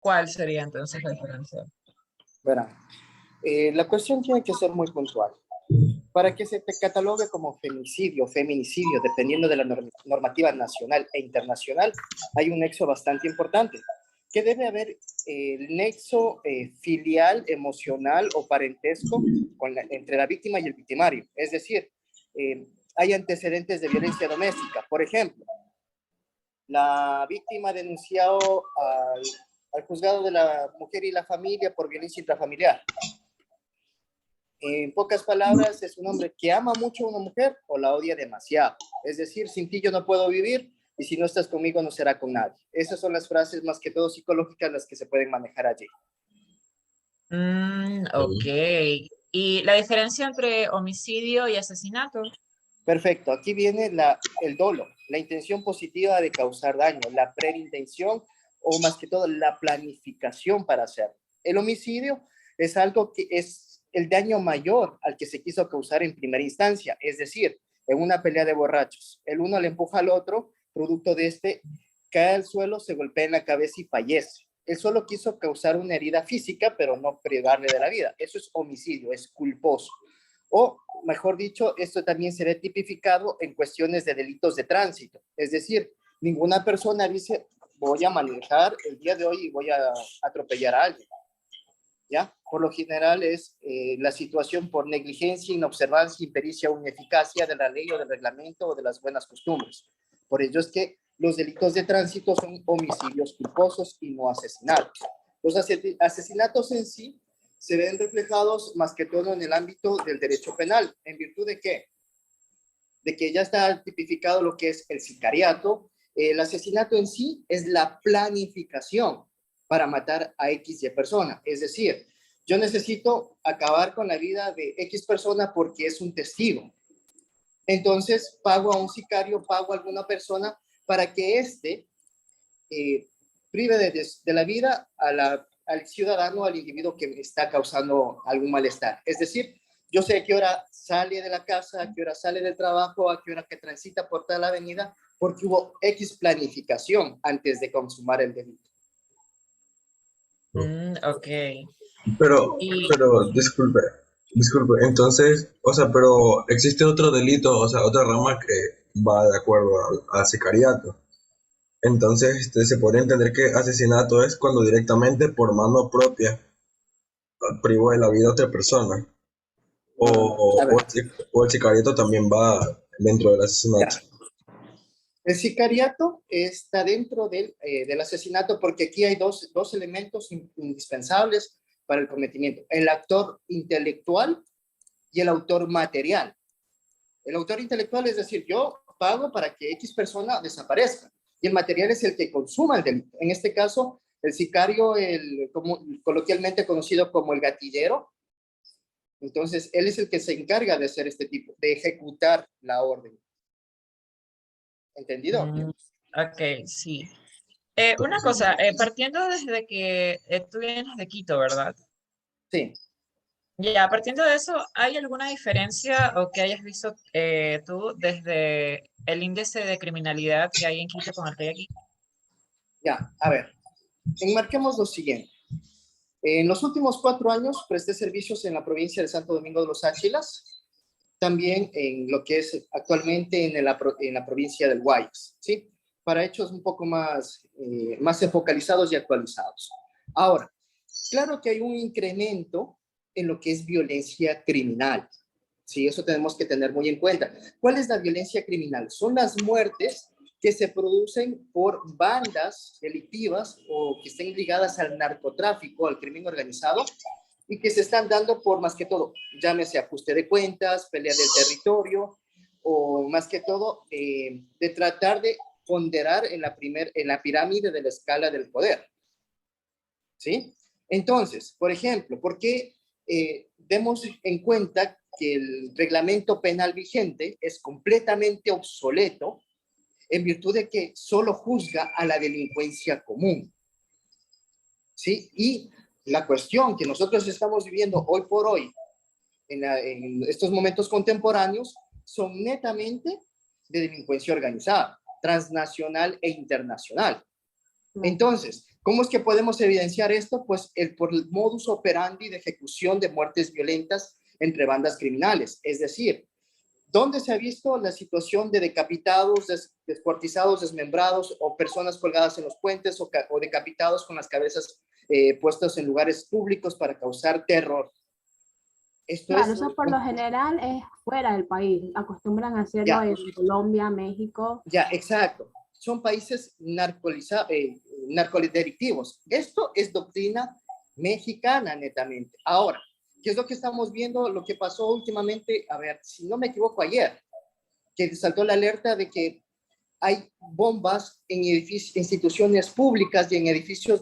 ¿cuál sería entonces la diferencia? Verán, la cuestión tiene que ser muy puntual. Para que se te catalogue como femicidio o feminicidio, dependiendo de la normativa nacional e internacional, hay un nexo bastante importante, que debe haber el nexo filial, emocional o parentesco entre la víctima y el victimario. Es decir, hay antecedentes de violencia doméstica. Por ejemplo, la víctima denunció al juzgado de la mujer y la familia por violencia intrafamiliar. En pocas palabras, es un hombre que ama mucho a una mujer o la odia demasiado. Es decir, sin ti yo no puedo vivir y si no estás conmigo no será con nadie. Esas son las frases más que todo psicológicas las que se pueden manejar allí. Ok. ¿Y la diferencia entre homicidio y asesinato? Perfecto, aquí viene el dolo, la intención positiva de causar daño, la preintención o más que todo la planificación para hacerlo. El homicidio es algo que es el daño mayor al que se quiso causar en primera instancia, es decir, en una pelea de borrachos, el uno le empuja al otro, producto de este, cae al suelo, se golpea en la cabeza y fallece. Él solo quiso causar una herida física, pero no privarle de la vida. Eso es homicidio, es culposo. O, mejor dicho, esto también se ve tipificado en cuestiones de delitos de tránsito. Es decir, ninguna persona dice, voy a manejar el día de hoy y voy a atropellar a alguien. ¿Ya? Por lo general es la situación por negligencia, inobservancia, impericia o ineficacia de la ley o del reglamento o de las buenas costumbres. Por ello es que los delitos de tránsito son homicidios culposos y no asesinatos. Los asesinatos en sí se ven reflejados más que todo en el ámbito del derecho penal. ¿En virtud de qué? De que ya está tipificado lo que es el sicariato. El asesinato en sí es la planificación para matar a X y persona. Es decir, yo necesito acabar con la vida de X persona porque es un testigo. Entonces, pago a un sicario, pago a alguna persona para que éste prive de la vida al ciudadano, al individuo que está causando algún malestar. Es decir, yo sé a qué hora sale de la casa, a qué hora sale del trabajo, a qué hora que transita por toda la avenida, porque hubo X planificación antes de consumar el delito. Ok. Pero, disculpe, entonces, o sea, pero existe otro delito, o sea, otra rama que va de acuerdo al sicariato. Entonces, se podría entender que asesinato es cuando directamente por mano propia privo de la vida a otra persona. O el sicariato también va dentro del asesinato. Ya. El sicariato está dentro del asesinato porque aquí hay dos elementos indispensables para el cometimiento. El autor intelectual y el autor material. El autor intelectual es decir, yo pago para que X persona desaparezca y el material es el que consuma el delito. En este caso, el sicario, coloquialmente conocido como el gatillero, entonces él es el que se encarga de hacer este tipo, de ejecutar la orden. ¿Entendido? Ok, sí. Una cosa, partiendo desde que tú vienes de Quito, ¿verdad? Sí. Ya, partiendo de eso, ¿hay alguna diferencia o que hayas visto tú desde el índice de criminalidad que hay en Quito con el que hay aquí? Ya, a ver, enmarquemos lo siguiente. En los últimos 4 años presté servicios en la provincia de Santo Domingo de los Áchilas, también en lo que es actualmente en la provincia del Guayas, ¿sí? Para hechos un poco más focalizados y actualizados. Ahora, claro que hay un incremento en lo que es violencia criminal, ¿sí? Eso tenemos que tener muy en cuenta. ¿Cuál es la violencia criminal? Son las muertes que se producen por bandas delictivas o que estén ligadas al narcotráfico, al crimen organizado, y que se están dando por más que todo, llámese ajuste de cuentas, pelea del territorio, o más que todo, de tratar de ponderar en la pirámide de la escala del poder. ¿Sí? Entonces, por ejemplo, ¿por qué demos en cuenta que el reglamento penal vigente es completamente obsoleto en virtud de que solo juzga a la delincuencia común? ¿Sí? Y la cuestión que nosotros estamos viviendo hoy por hoy, en estos momentos contemporáneos, son netamente de delincuencia organizada, transnacional e internacional. Entonces, ¿cómo es que podemos evidenciar esto? Pues por el modus operandi de ejecución de muertes violentas entre bandas criminales. Es decir, ¿dónde se ha visto la situación de decapitados, descuartizados, desmembrados o personas colgadas en los puentes o decapitados con las cabezas puestas en lugares públicos para causar terror? Esto Claro, es... eso por lo general es fuera del país. Acostumbran a hacerlo Ya, en Colombia, México. ya, exacto. Son países narcodelictivos. Esto es doctrina mexicana, netamente. Ahora, ¿qué es lo que estamos viendo? Lo que pasó últimamente, a ver, si no me equivoco, ayer, que saltó la alerta de que hay bombas en instituciones públicas y en edificios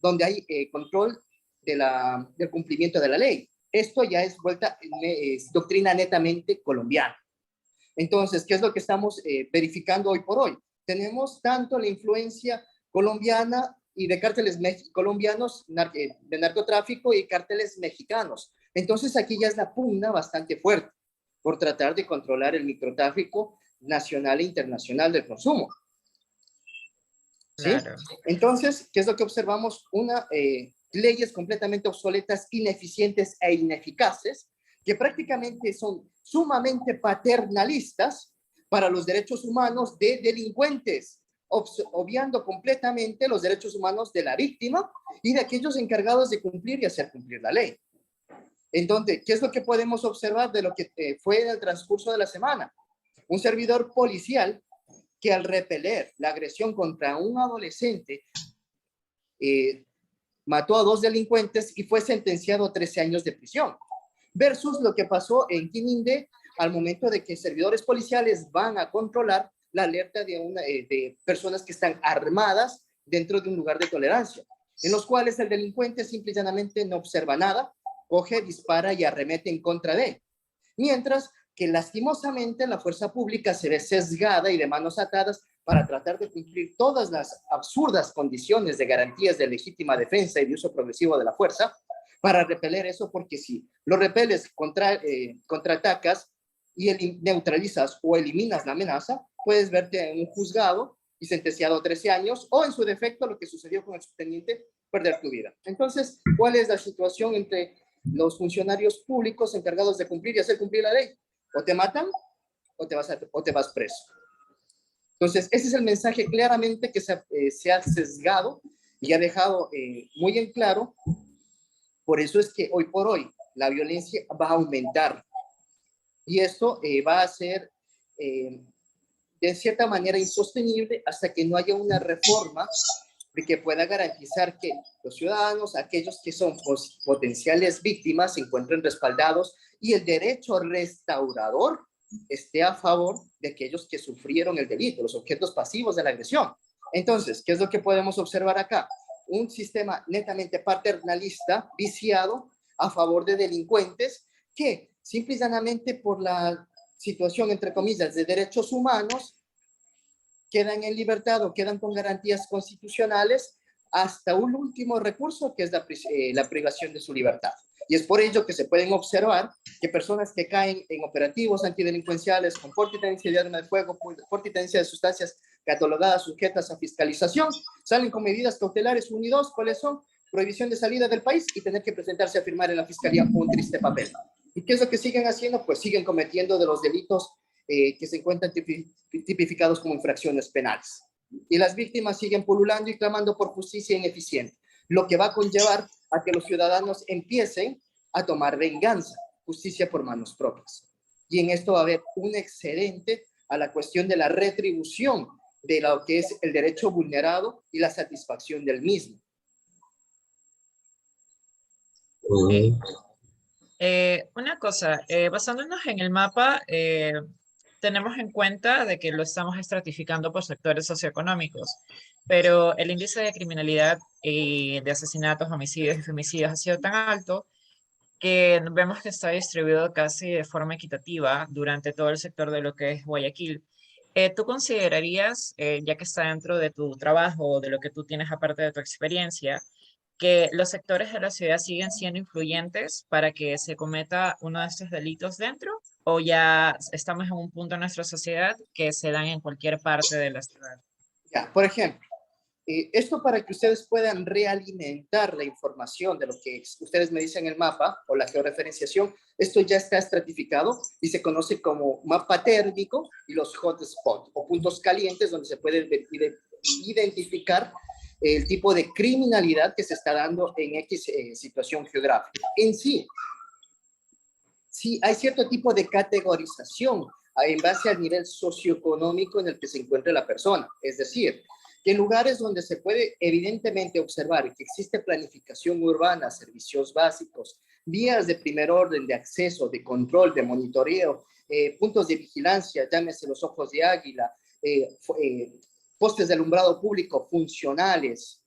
donde hay control del cumplimiento de la ley. Esto ya es es doctrina netamente colombiana. Entonces, ¿qué es lo que estamos verificando hoy por hoy? Tenemos tanto la influencia colombiana y de cárteles colombianos de narcotráfico y cárteles mexicanos. Entonces, aquí ya es la pugna bastante fuerte por tratar de controlar el microtráfico nacional e internacional del consumo. ¿Sí? Claro. Entonces, ¿qué es lo que observamos? Leyes completamente obsoletas, ineficientes e ineficaces, que prácticamente son sumamente paternalistas para los derechos humanos de delincuentes, obviando completamente los derechos humanos de la víctima y de aquellos encargados de cumplir y hacer cumplir la ley. Entonces, ¿qué es lo que podemos observar de lo que fue en el transcurso de la semana? Un servidor policial que al repeler la agresión contra un adolescente mató a 2 delincuentes y fue sentenciado a 13 años de prisión. Versus lo que pasó en Quinindé al momento de que servidores policiales van a controlar la alerta de personas que están armadas dentro de un lugar de tolerancia, en los cuales el delincuente simple y llanamente no observa nada, coge, dispara y arremete en contra de él. Mientras que lastimosamente la fuerza pública se ve sesgada y de manos atadas para tratar de cumplir todas las absurdas condiciones de garantías de legítima defensa y de uso progresivo de la fuerza, para repeler eso, porque si lo repeles, contraatacas y neutralizas o eliminas la amenaza, puedes verte en un juzgado y sentenciado a 13 años, o en su defecto, lo que sucedió con el subteniente, perder tu vida. Entonces, ¿cuál es la situación entre los funcionarios públicos encargados de cumplir y hacer cumplir la ley? O te matan o te vas preso. Entonces, ese es el mensaje claramente que se ha sesgado y ha dejado muy en claro. Por eso es que hoy por hoy la violencia va a aumentar. Y esto va a ser de cierta manera insostenible hasta que no haya una reforma de que pueda garantizar que los ciudadanos, aquellos que son potenciales víctimas, se encuentren respaldados y el derecho restaurador esté a favor de aquellos que sufrieron el delito, los objetos pasivos de la agresión. Entonces, ¿qué es lo que podemos observar acá? Un sistema netamente paternalista, viciado, a favor de delincuentes que simple y llanamente por la situación, entre comillas, de derechos humanos, quedan en libertad o quedan con garantías constitucionales hasta un último recurso, que es la privación de su libertad. Y es por ello que se pueden observar que personas que caen en operativos antidelincuenciales con porte y tenencia de arma de fuego, porte y tenencia de sustancias catalogadas sujetas a fiscalización, salen con medidas cautelares 1 y 2. ¿Cuáles son? Prohibición de salida del país y tener que presentarse a firmar en la fiscalía un triste papel. ¿Y qué es lo que siguen haciendo? Pues siguen cometiendo de los delitos que se encuentran tipificados como infracciones penales. Y las víctimas siguen pululando y clamando por justicia ineficiente, lo que va a conllevar a que los ciudadanos empiecen a tomar venganza, justicia por manos propias. Y en esto va a haber un excedente a la cuestión de la retribución de lo que es el derecho vulnerado y la satisfacción del mismo. Una cosa, basándonos en el mapa, tenemos en cuenta de que lo estamos estratificando por sectores socioeconómicos, pero el índice de criminalidad y de asesinatos, homicidios y femicidios ha sido tan alto que vemos que está distribuido casi de forma equitativa durante todo el sector de lo que es Guayaquil. ¿Tú considerarías, ya que está dentro de tu trabajo o de lo que tú tienes aparte de tu experiencia, que los sectores de la ciudad siguen siendo influyentes para que se cometa uno de estos delitos dentro? ¿O ya estamos en un punto en nuestra sociedad que se dan en cualquier parte de la ciudad? Ya, por ejemplo, Esto para que ustedes puedan realimentar la información de lo que ustedes me dicen el mapa o la georreferenciación. Esto ya está estratificado y se conoce como mapa térmico y los hotspots o puntos calientes donde se puede identificar el tipo de criminalidad que se está dando en X situación geográfica. En sí, sí hay cierto tipo de categorización en base al nivel socioeconómico en el que se encuentre la persona. Es decir, que en lugares donde se puede evidentemente observar que existe planificación urbana, servicios básicos, vías de primer orden de acceso, de control, de monitoreo, puntos de vigilancia, llámese los ojos de águila, postes de alumbrado público funcionales,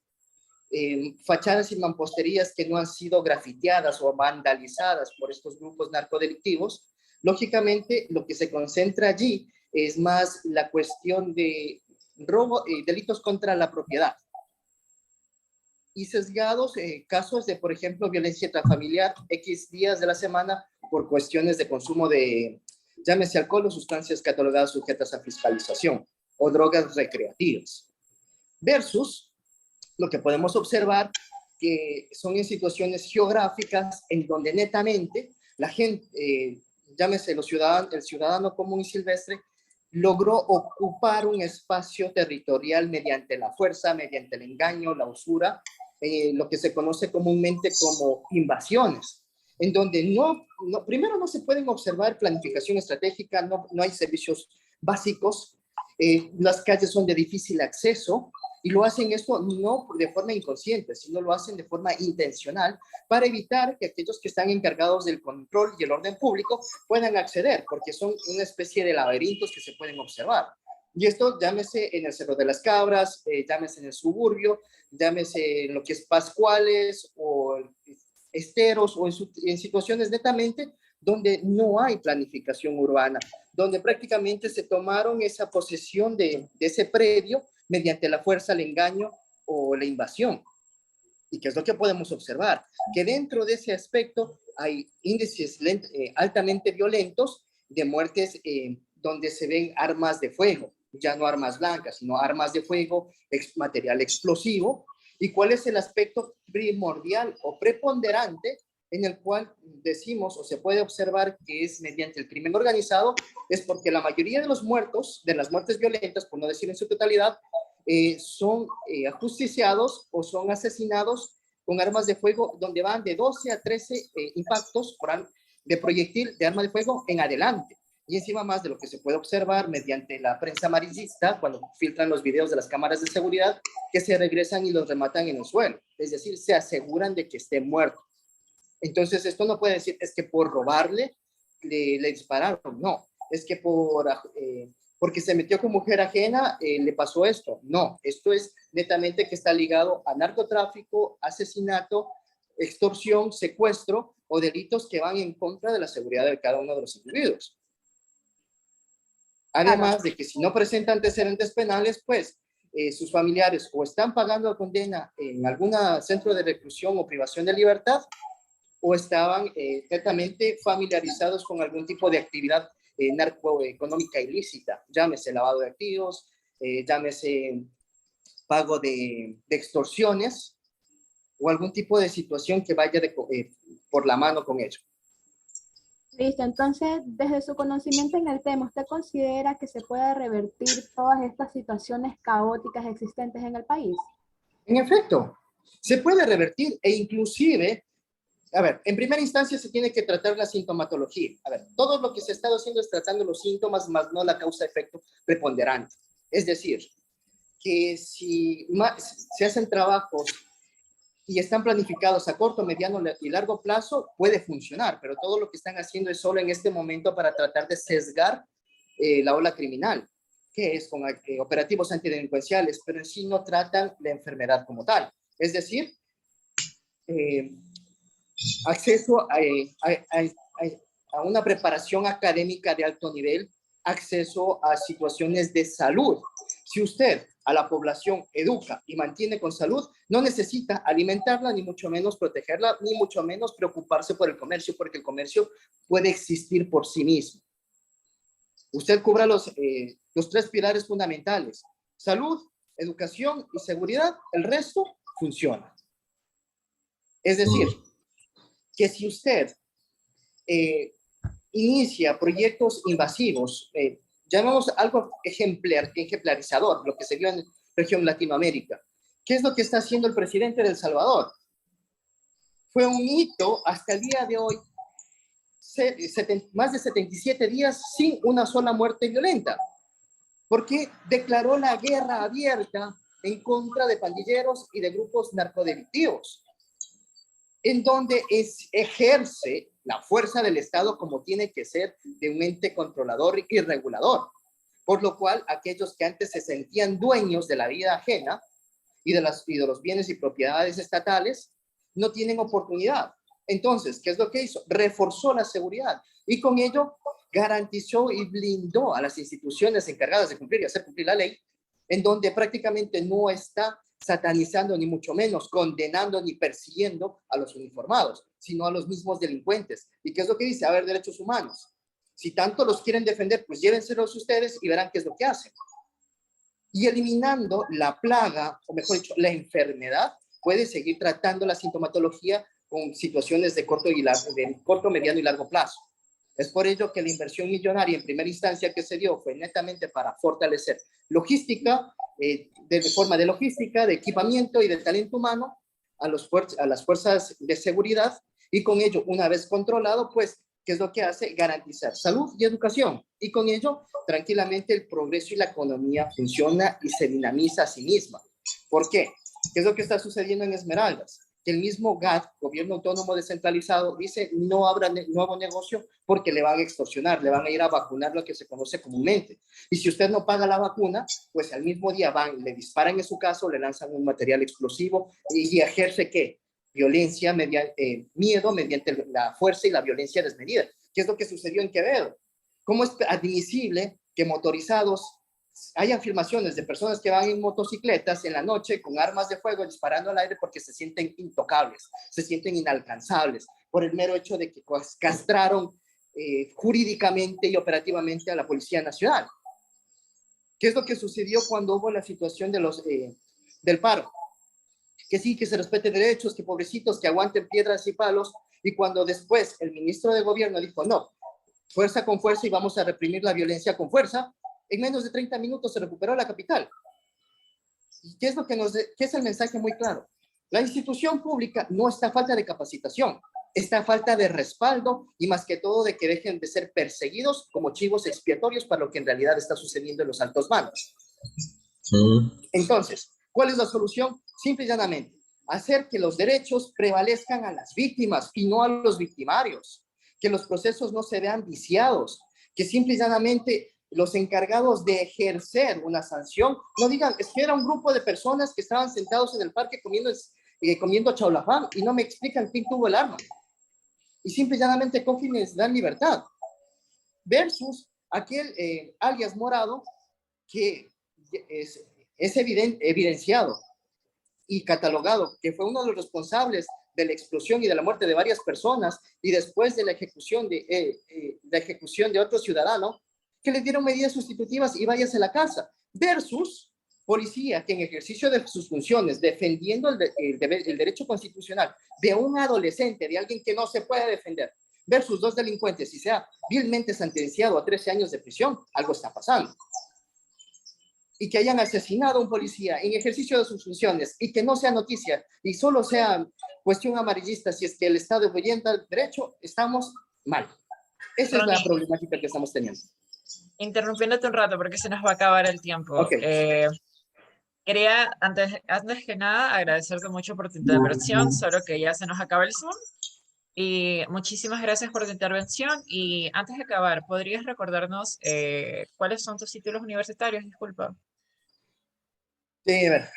fachadas y mamposterías que no han sido grafiteadas o vandalizadas por estos grupos narcodelictivos, lógicamente lo que se concentra allí es más la cuestión de robo y delitos contra la propiedad. Y sesgados casos de, por ejemplo, violencia intrafamiliar, X días de la semana por cuestiones de consumo de, llámese alcohol o sustancias catalogadas sujetas a fiscalización o drogas recreativas. Versus lo que podemos observar que son en situaciones geográficas en donde netamente la gente, llámese el ciudadano común y silvestre, logró ocupar un espacio territorial mediante la fuerza, mediante el engaño, la usura, lo que se conoce comúnmente como invasiones, en donde primero no se pueden observar planificación estratégica, no hay servicios básicos, las calles son de difícil acceso, y lo hacen esto no de forma inconsciente, sino lo hacen de forma intencional para evitar que aquellos que están encargados del control y el orden público puedan acceder, porque son una especie de laberintos que se pueden observar. Y esto llámese en el Cerro de las Cabras, llámese en el suburbio, llámese en lo que es Pascuales o Esteros o en situaciones netamente donde no hay planificación urbana, donde prácticamente se tomaron esa posesión de ese predio mediante la fuerza, el engaño o la invasión. ¿Y qué es lo que podemos observar? Que dentro de ese aspecto hay índices altamente violentos de muertes donde se ven armas de fuego, ya no armas blancas, sino armas de fuego, material explosivo. ¿Y cuál es el aspecto primordial o preponderante en el cual decimos o se puede observar que es mediante el crimen organizado? Es porque la mayoría de los muertos, de las muertes violentas, por no decir en su totalidad, son ajusticiados o son asesinados con armas de fuego donde van de 12 a 13 impactos de proyectil de arma de fuego en adelante. Y encima más de lo que se puede observar mediante la prensa amarillista, cuando filtran los videos de las cámaras de seguridad, que se regresan y los rematan en el suelo. Es decir, se aseguran de que esté muerto. Entonces, esto no puede decir, es que por robarle le dispararon. No, es que porque se metió con mujer ajena, le pasó esto. No, esto es netamente que está ligado a narcotráfico, asesinato, extorsión, secuestro o delitos que van en contra de la seguridad de cada uno de los individuos. Además de que si no presenta antecedentes penales, pues sus familiares o están pagando la condena en algún centro de reclusión o privación de libertad, o estaban netamente familiarizados con algún tipo de actividad narcoeconómica ilícita, llámese lavado de activos, llámese pago de extorsiones o algún tipo de situación que vaya por la mano con ello. Listo, entonces, desde su conocimiento en el tema, ¿usted considera que se puede revertir todas estas situaciones caóticas existentes en el país? En efecto, se puede revertir e inclusive, a ver, en primera instancia se tiene que tratar la sintomatología. A ver, todo lo que se ha estado haciendo es tratando los síntomas, más no la causa-efecto preponderante. Es decir, que si se hacen trabajos y están planificados a corto, mediano y largo plazo, puede funcionar, pero todo lo que están haciendo es solo en este momento para tratar de sesgar la ola criminal, que es con operativos antidelincuenciales, pero en sí no tratan la enfermedad como tal. Es decir, acceso a una preparación académica de alto nivel, acceso a situaciones de salud. Si usted a la población educa y mantiene con salud, no necesita alimentarla, ni mucho menos protegerla, ni mucho menos preocuparse por el comercio, porque el comercio puede existir por sí mismo. Usted cubra los tres pilares fundamentales: salud, educación y seguridad, el resto funciona. Es decir, que si usted inicia proyectos invasivos, llamamos algo ejemplarizador, lo que se vio en región Latinoamérica. ¿Qué es lo que está haciendo el presidente de El Salvador? Fue un hito hasta el día de hoy, más de 77 días sin una sola muerte violenta, porque declaró la guerra abierta en contra de pandilleros y de grupos narcodelictivos, en donde ejerce la fuerza del Estado como tiene que ser, de un ente controlador y regulador, por lo cual aquellos que antes se sentían dueños de la vida ajena y de los bienes y propiedades estatales no tienen oportunidad. Entonces, ¿qué es lo que hizo? Reforzó la seguridad y con ello garantizó y blindó a las instituciones encargadas de cumplir y hacer cumplir la ley, en donde prácticamente no está satanizando, ni mucho menos condenando ni persiguiendo a los uniformados, sino a los mismos delincuentes. ¿Y qué es lo que dice? A ver, derechos humanos. Si tanto los quieren defender, pues llévenselos ustedes y verán qué es lo que hacen. Y eliminando la plaga, o mejor dicho, la enfermedad, puede seguir tratando la sintomatología con situaciones de corto, mediano y largo plazo. Es por ello que la inversión millonaria en primera instancia que se dio fue netamente para fortalecer logística, de forma de logística, de equipamiento y de talento humano a las fuerzas de seguridad, y con ello, una vez controlado, pues, ¿qué es lo que hace? Garantizar salud y educación. Y con ello, tranquilamente, el progreso y la economía funciona y se dinamiza a sí misma. ¿Por qué? ¿Qué es lo que está sucediendo en Esmeraldas? Que el mismo GAT, Gobierno Autónomo Descentralizado, dice no habrá nuevo negocio porque le van a extorsionar, le van a ir a vacunar, lo que se conoce comúnmente. Y si usted no paga la vacuna, pues al mismo día van, le disparan en su caso, le lanzan un material explosivo y ejerce ¿qué? Violencia, miedo mediante la fuerza y la violencia desmedida. ¿Qué es lo que sucedió en Quevedo? ¿Cómo es admisible que motorizados hay afirmaciones de personas que van en motocicletas en la noche con armas de fuego disparando al aire porque se sienten intocables, se sienten inalcanzables por el mero hecho de que castraron jurídicamente y operativamente a la Policía Nacional? ¿Qué es lo que sucedió cuando hubo la situación del paro? Que sí, que se respete derechos, que pobrecitos, que aguanten piedras y palos, y cuando después el ministro de gobierno dijo, no, fuerza con fuerza y vamos a reprimir la violencia con fuerza, en menos de 30 minutos se recuperó la capital. ¿Y qué es qué es el mensaje muy claro? La institución pública no está a falta de capacitación, está a falta de respaldo y más que todo de que dejen de ser perseguidos como chivos expiatorios para lo que en realidad está sucediendo en los altos mandos. Entonces, ¿cuál es la solución? Simple y llanamente, hacer que los derechos prevalezcan a las víctimas y no a los victimarios, que los procesos no se vean viciados, que simple y llanamente los encargados de ejercer una sanción no digan, es que era un grupo de personas que estaban sentados en el parque comiendo chaulafán y no me explican quién tuvo el arma. Y simple y llanamente cogen y les dan libertad. Versus aquel alias Morado que es evidenciado y catalogado que fue uno de los responsables de la explosión y de la muerte de varias personas y después de la ejecución de otro ciudadano, que le dieron medidas sustitutivas y váyase a la casa, versus policía que en ejercicio de sus funciones, defendiendo el derecho constitucional de un adolescente, de alguien que no se puede defender, versus dos delincuentes y sea vilmente sentenciado a 13 años de prisión, algo está pasando. Y que hayan asesinado a un policía en ejercicio de sus funciones y que no sea noticia y solo sea cuestión amarillista si es que el Estado violenta el derecho, estamos mal. Esa es la problemática que estamos teniendo. Interrumpiéndote un rato porque se nos va a acabar el tiempo. Okay. Quería, antes que nada, agradecerte mucho por tu intervención, solo que ya se nos acaba el Zoom. Y muchísimas gracias por tu intervención. Y antes de acabar, ¿podrías recordarnos cuáles son tus títulos universitarios? Disculpa.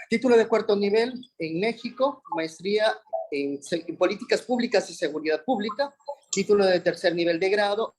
Título de cuarto nivel en México, maestría en políticas públicas y seguridad pública. Título de tercer nivel de grado